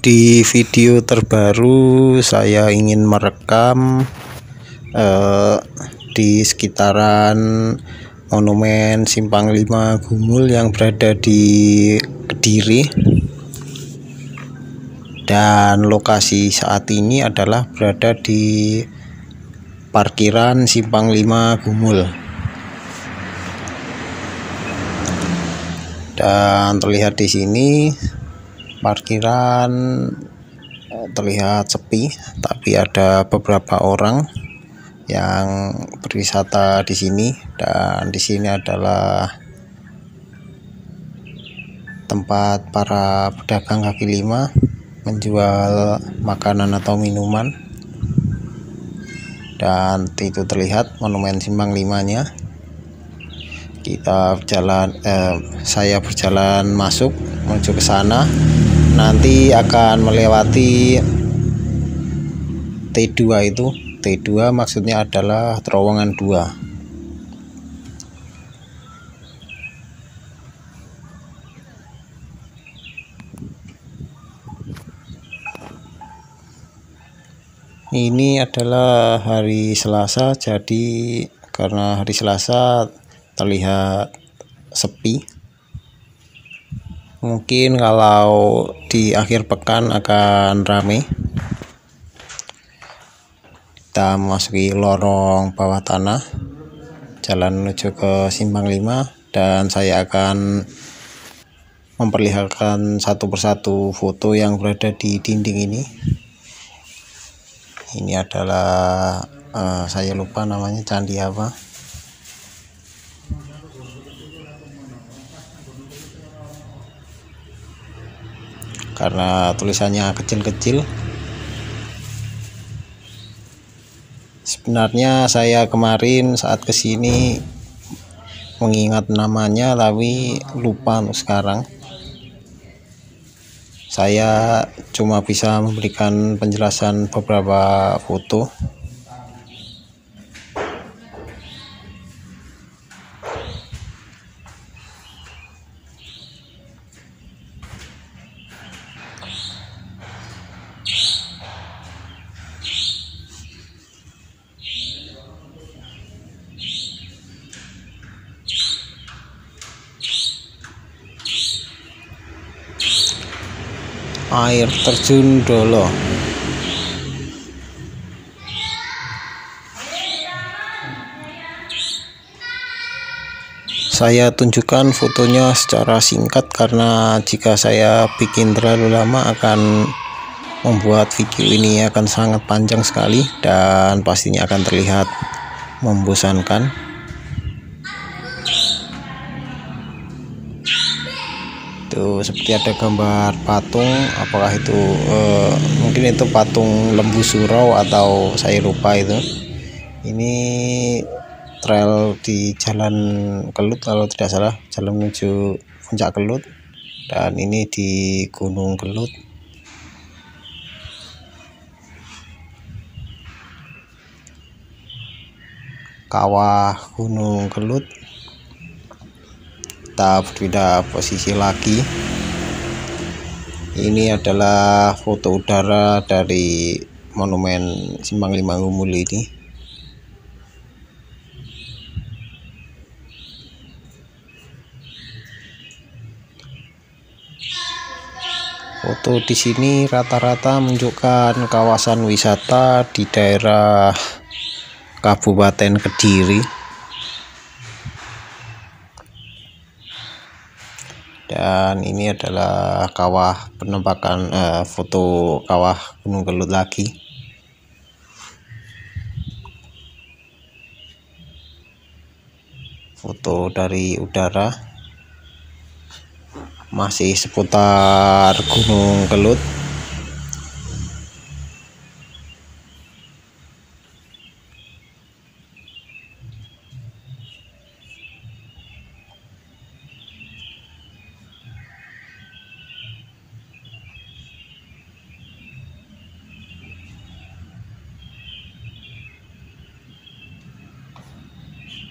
Di video terbaru saya ingin merekam di sekitaran Monumen Simpang 5 Gumul yang berada di Kediri, dan lokasi saat ini adalah berada di parkiran Simpang 5 Gumul. Dan terlihat di sini parkiran terlihat sepi, tapi ada beberapa orang yang berwisata di sini. Dan di sini adalah tempat para pedagang kaki lima menjual makanan atau minuman. Dan itu terlihat monumen Simpang 5-nya. Saya berjalan masuk menuju ke sana. Nanti akan melewati T2 itu. T2 maksudnya adalah terowongan 2. Ini adalah hari Selasa, jadi karena hari Selasa terlihat sepi. Mungkin kalau di akhir pekan akan ramai. Kita memasuki lorong bawah tanah, jalan menuju ke Simpang 5, dan saya akan memperlihatkan satu persatu foto yang berada di dinding ini. Ini adalah saya lupa namanya, candi apa. Karena tulisannya kecil-kecil. Sebenarnya saya kemarin saat kesini mengingat namanya, tapi lupa untuk sekarang. Saya cuma bisa memberikan penjelasan beberapa foto. Air terjun Dolo. Saya tunjukkan fotonya secara singkat karena jika saya bikin terlalu lama akan membuat video ini akan sangat panjang sekali dan pastinya akan terlihat membosankan. Itu seperti ada gambar patung, apakah itu mungkin itu patung Lembu Surau atau saya lupa itu. Ini trail di Jalan Kelut kalau tidak salah, jalan menuju Puncak Kelut, dan ini di Gunung Kelut. Kawah Gunung Kelut. Kita berbeda posisi lagi. Ini adalah foto udara dari Monumen Simpang 5 Gumul ini. Foto di sini rata-rata menunjukkan kawasan wisata di daerah Kabupaten Kediri. Dan ini adalah kawah penampakan foto kawah Gunung Kelut lagi. Foto dari udara masih seputar Gunung Kelut.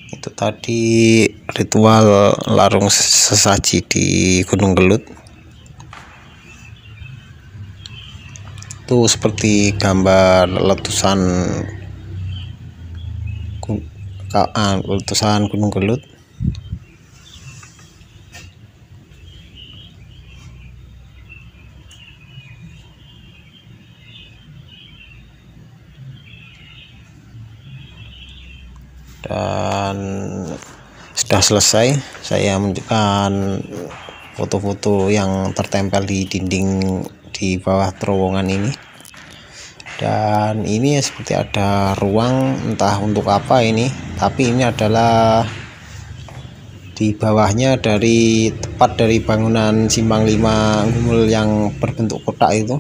Itu tadi ritual larung sesaji di Gunung Kelut. Itu seperti gambar letusan Gunung Gelut. Dan sudah selesai, saya menunjukkan foto-foto yang tertempel di dinding di bawah terowongan ini. Dan ini seperti ada ruang, entah untuk apa ini, tapi ini adalah di bawahnya tepat dari bangunan Simpang 5 Gumul yang berbentuk kotak itu.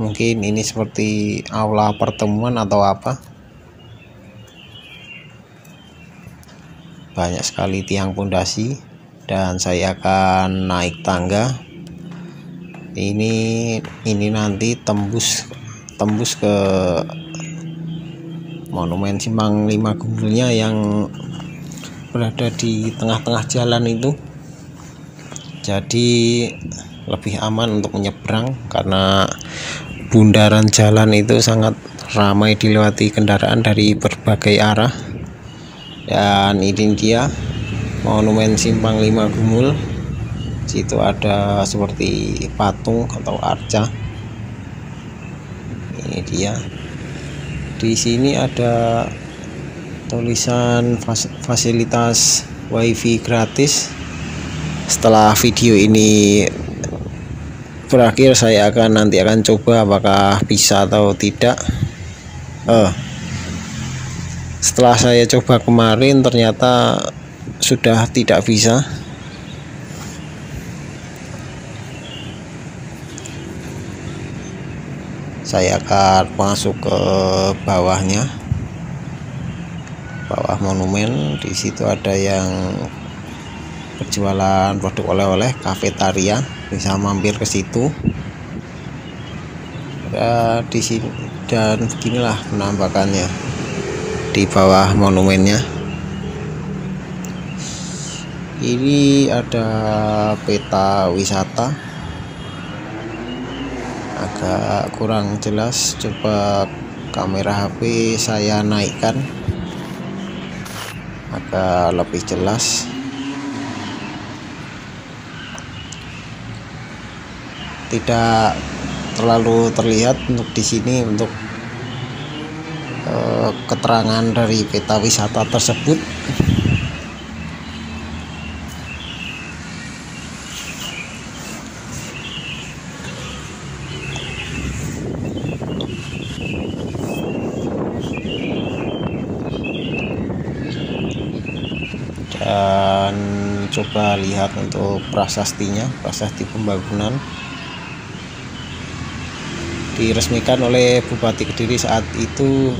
Mungkin ini seperti aula pertemuan atau apa. Banyak sekali tiang pondasi, dan saya akan naik tangga. Ini nanti tembus ke monumen Simpang 5 Gumulnya yang berada di tengah-tengah jalan itu. Jadi lebih aman untuk menyeberang karena bundaran jalan itu sangat ramai dilewati kendaraan dari berbagai arah. Dan ini dia monumen Simpang 5 Gumul. Situ ada seperti patung atau arca. Ini dia. Di sini ada tulisan fasilitas wifi gratis. Setelah video ini berakhir, saya nanti akan coba apakah bisa atau tidak. Setelah saya coba kemarin ternyata sudah tidak bisa. Saya akan masuk ke bawahnya, bawah monumen. Di situ ada yang berjualan produk oleh-oleh, kafetaria, bisa mampir ke situ. Di sini, dan beginilah penampakannya di bawah monumennya. Ini ada peta wisata, agak kurang jelas, coba kamera HP saya naikkan agak lebih jelas. Tidak terlalu terlihat untuk di sini untuk keterangan dari peta wisata tersebut. Dan coba lihat untuk prasastinya, prasasti pembangunan. Diresmikan oleh Bupati Kediri saat itu,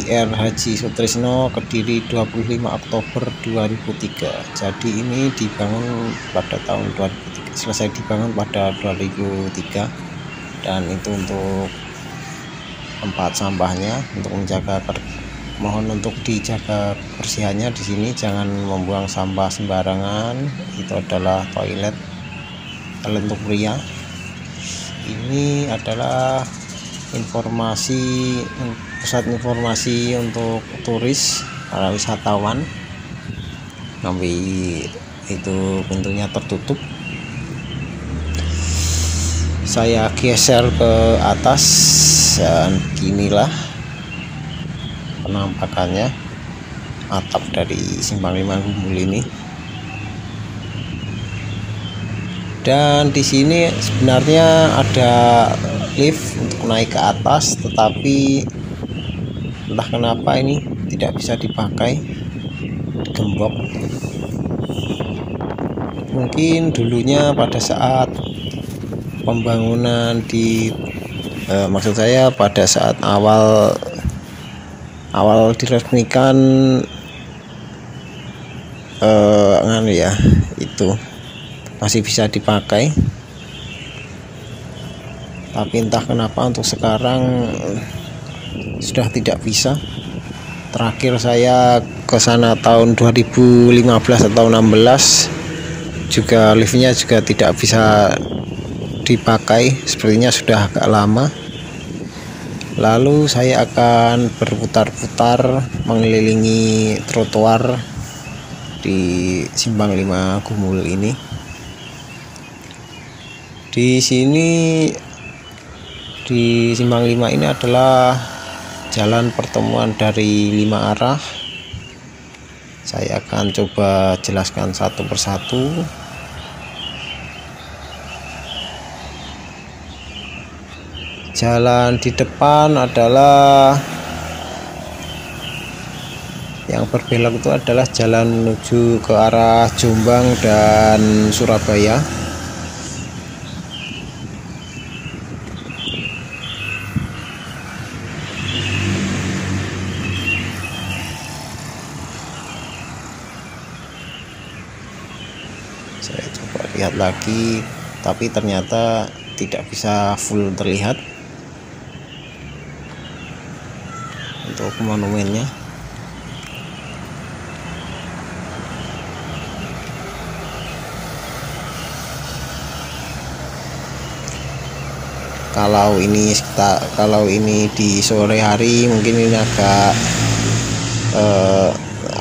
IR Haji Sutrisno, Kediri, 25 Oktober 2003. Jadi ini dibangun pada tahun 2003, selesai dibangun pada 2003. Dan itu untuk tempat sampahnya, untuk menjaga, mohon untuk dijaga kebersihannya di sini, jangan membuang sampah sembarangan. Itu adalah toilet untuk pria. Ini adalah pusat informasi untuk turis, para wisatawan. Tapi itu pintunya tertutup. Saya geser ke atas dan beginilah penampakannya atap dari Simpang 5 Gumul ini. Dan di sini sebenarnya ada lift untuk naik ke atas, tetapi entah kenapa ini tidak bisa dipakai, digembok. Mungkin dulunya pada saat pembangunan maksud saya pada saat awal diresmikan itu masih bisa dipakai, tapi entah kenapa untuk sekarang sudah tidak bisa. Terakhir saya ke sana tahun 2015 atau 16, juga liftnya juga tidak bisa dipakai, sepertinya sudah agak lama. Lalu saya akan berputar-putar mengelilingi trotoar di Simpang 5 Gumul ini. Di sini di Simpang 5 ini adalah jalan pertemuan dari 5 arah. Saya akan coba jelaskan satu persatu. Jalan di depan adalah yang berbelok, itu adalah jalan menuju ke arah Jombang dan Surabaya. Saya coba lihat lagi, tapi ternyata tidak bisa full terlihat untuk monumennya. Kalau ini di sore hari mungkin ini agak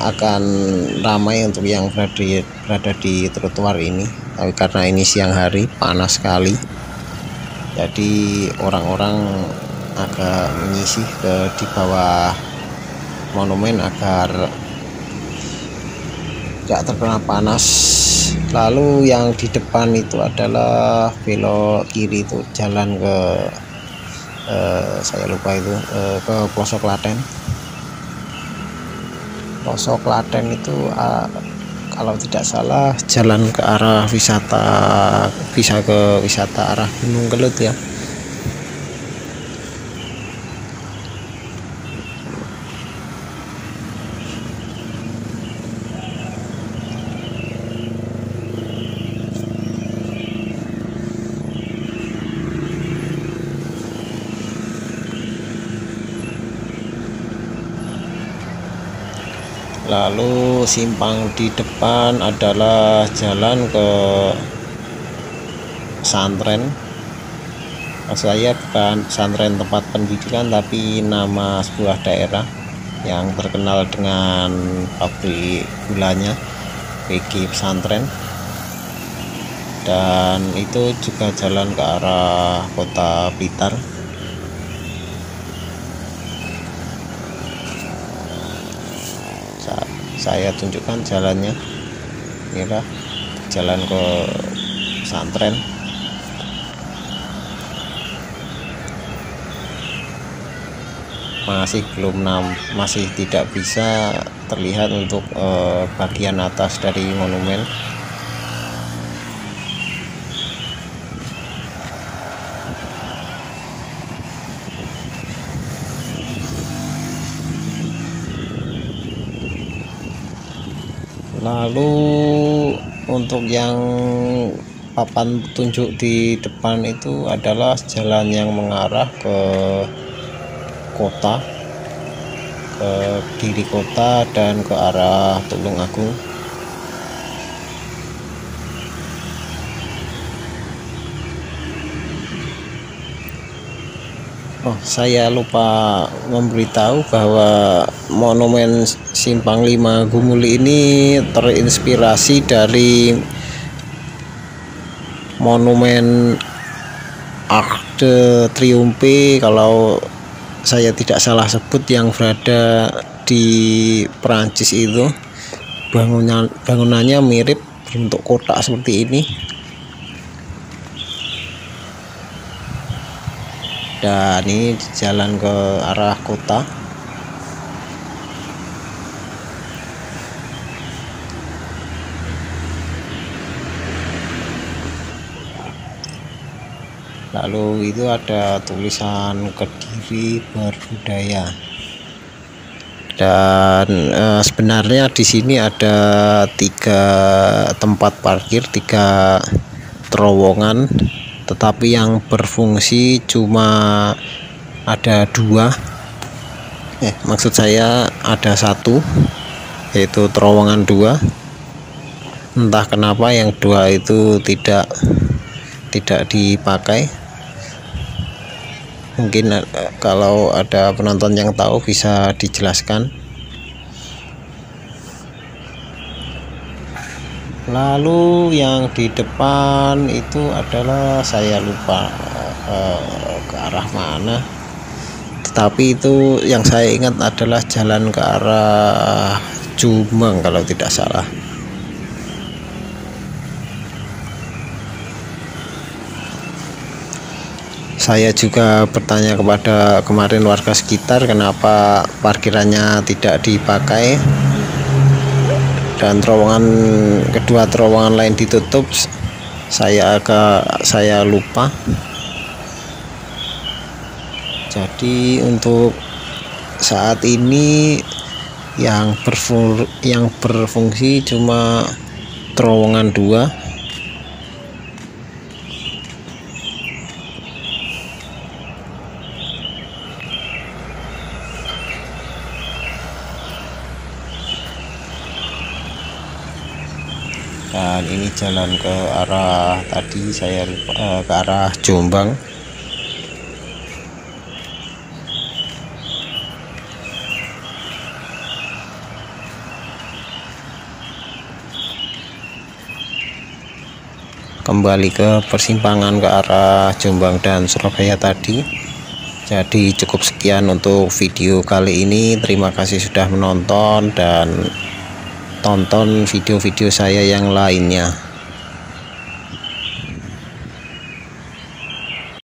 akan ramai untuk yang berada di trotoar ini, tapi karena ini siang hari panas sekali, jadi orang-orang agak menyisih di bawah monumen agar tidak terkena panas. Lalu yang di depan itu adalah belok kiri, itu jalan ke saya lupa itu ke Pelosok Klaten. Pelosok Klaten itu kalau tidak salah jalan ke arah wisata, bisa ke wisata arah Gunung Kelut ya. Lalu simpang di depan adalah jalan ke pesantren. Saya bukan pesantren tempat pendidikan, tapi nama sebuah daerah yang terkenal dengan pabrik gulanya, PG Pesantren. Dan itu juga jalan ke arah kota Blitar. Saya tunjukkan jalannya, inilah jalan ke pesantren. Masih tidak bisa terlihat untuk bagian atas dari monumen. Lalu untuk yang papan petunjuk di depan itu adalah jalan yang mengarah ke kota, ke Giri Kota dan ke arah Tulung Agung. Oh, saya lupa memberitahu bahwa monumen Simpang 5 Gumul ini terinspirasi dari monumen Arc de Triomphe, kalau saya tidak salah sebut, yang berada di Perancis itu. Bangunannya mirip, bentuk kotak seperti ini. Dan ini jalan ke arah kota. Lalu itu ada tulisan Kediri Berbudaya. Dan sebenarnya di sini ada 3 tempat parkir, 3 terowongan, tetapi yang berfungsi cuma ada 2. Maksud saya ada 1, yaitu terowongan 2. Entah kenapa yang 2 itu tidak tidak dipakai. Mungkin kalau ada penonton yang tahu bisa dijelaskan. Lalu yang di depan itu adalah saya lupa ke arah mana, tetapi itu yang saya ingat adalah jalan ke arah Jombang kalau tidak salah. Saya juga bertanya kepada kemarin warga sekitar kenapa parkirannya tidak dipakai dan kedua terowongan lain ditutup. Saya lupa. Jadi untuk saat ini yang berfungsi cuma terowongan 2. Dan ini jalan ke arah tadi saya lupa, ke arah Jombang. Kembali ke persimpangan ke arah Jombang dan Surabaya tadi. Jadi cukup sekian untuk video kali ini. Terima kasih sudah menonton dan tonton video-video saya yang lainnya.